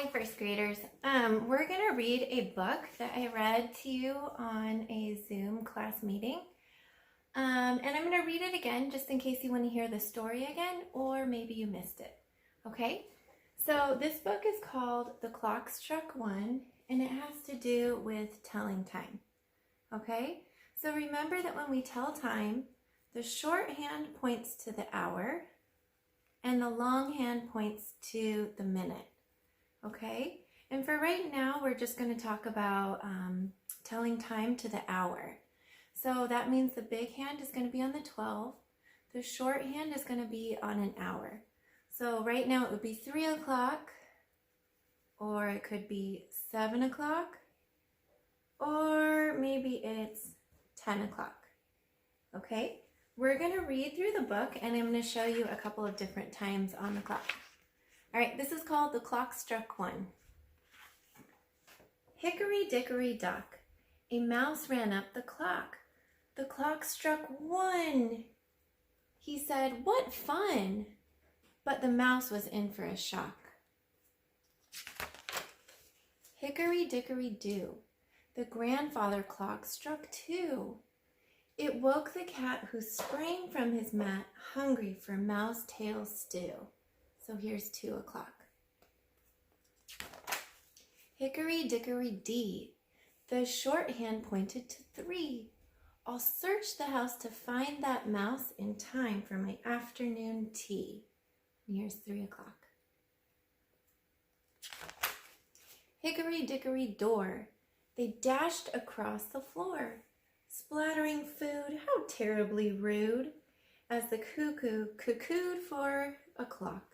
Hi, first graders. We're going to read a book that I read to you on a Zoom class meeting. And I'm going to read it again just in case you want to hear the story again, or maybe you missed it. Okay? So this book is called The Clock Struck One, and it has to do with telling time. Okay? So remember that when we tell time, the shorthand points to the hour, and the longhand points to the minute. Okay, and for right now, we're just going to talk about telling time to the hour. So that means the big hand is going to be on the 12. The short hand is going to be on an hour. So right now it would be 3 o'clock, or it could be 7 o'clock, or maybe it's 10 o'clock. Okay, we're going to read through the book, and I'm going to show you a couple of different times on the clock. All right, this is called The Clock Struck One. Hickory dickory dock, a mouse ran up the clock. The clock struck one. He said, "What fun!" But the mouse was in for a shock. Hickory dickory do, the grandfather clock struck two. It woke the cat who sprang from his mat, hungry for mouse tail stew. So here's 2 o'clock. Hickory dickory dee, the shorthand pointed to 3. I'll search the house to find that mouse in time for my afternoon tea. And here's 3 o'clock. Hickory dickory door, they dashed across the floor, splattering food, how terribly rude, as the cuckoo cuckooed for o'clock.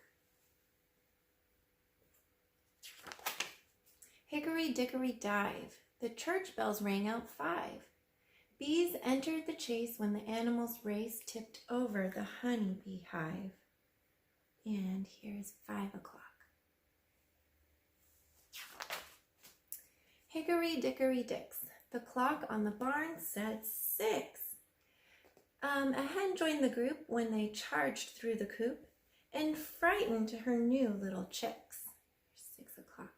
Hickory dickory dive, the church bells rang out 5. Bees entered the chase when the animals' race tipped over the honeybee hive. And here's 5 o'clock. Hickory dickory dicks, the clock on the barn said 6. A hen joined the group when they charged through the coop and frightened her new little chicks. 6 o'clock.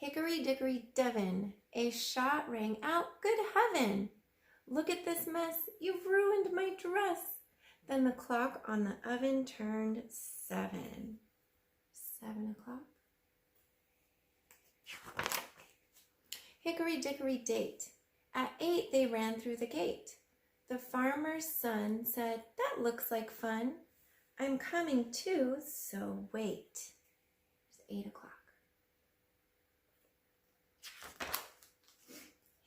Hickory dickory Devon, a shot rang out, good heaven! Look at this mess, you've ruined my dress. Then the clock on the oven turned 7. 7 o'clock. Hickory dickory date, at 8 they ran through the gate. The farmer's son said, that looks like fun. I'm coming too, so wait. It's 8 o'clock.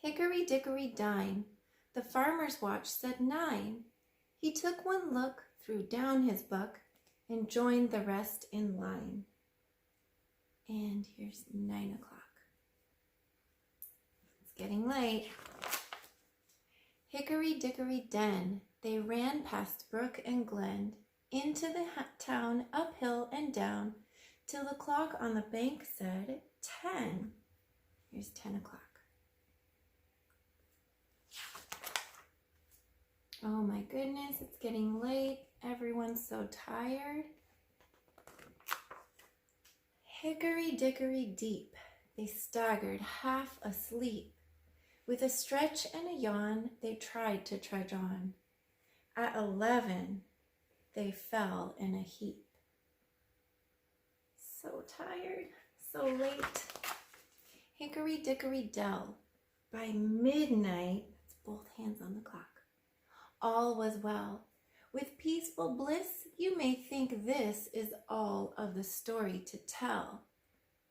Hickory dickory dine, the farmer's watch said 9. He took one look, threw down his book, and joined the rest in line. And here's 9 o'clock. It's getting late. Hickory dickory den, they ran past brook and glen, into the town, uphill and down, till the clock on the bank said 10. Here's 10 o'clock. Oh my goodness, it's getting late. Everyone's so tired. Hickory dickory deep, they staggered half asleep. With a stretch and a yawn, they tried to trudge on. At 11, they fell in a heap. So tired, so late. Hickory dickory dell, by midnight, that's both hands on the clock, all was well. With peaceful bliss, you may think this is all of the story to tell.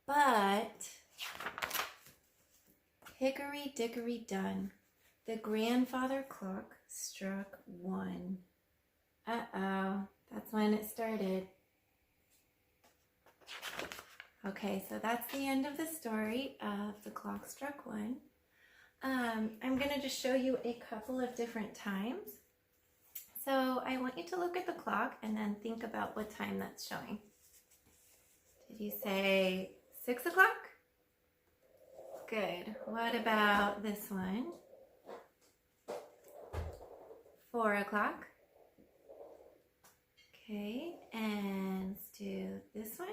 But hickory dickory done, the grandfather clock struck 1. Uh-oh, that's when it started. Okay, so that's the end of the story of The Clock Struck One. I'm going to just show you a couple of different times. So I want you to look at the clock and then think about what time that's showing. Did you say 6 o'clock? Good. What about this one? 4 o'clock. Okay, and let's do this one?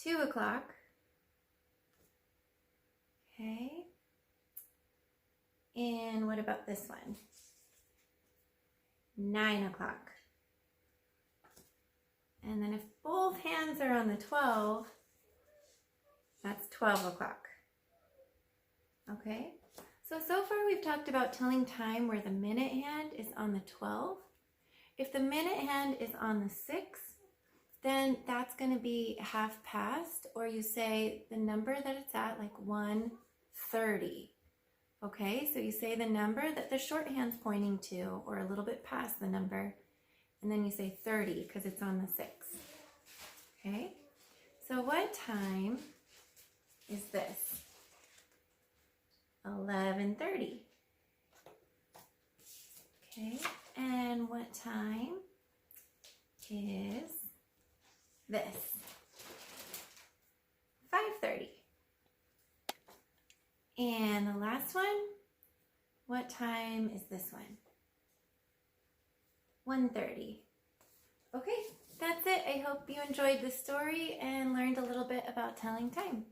2 o'clock. Okay. And what about this one? 9 o'clock. And then if both hands are on the 12, that's 12 o'clock. Okay? So far we've talked about telling time where the minute hand is on the 12. If the minute hand is on the 6, then that's going to be half past, or you say the number that it's at, like 1:30. Okay, so you say the number that the shorthand's pointing to, or a little bit past the number, and then you say 30 because it's on the 6. Okay, so what time is this? 11:30. Okay, and what time is this? 5:30. And the last one, what time is this one? 1:30. Okay, that's it. I hope you enjoyed the story and learned a little bit about telling time.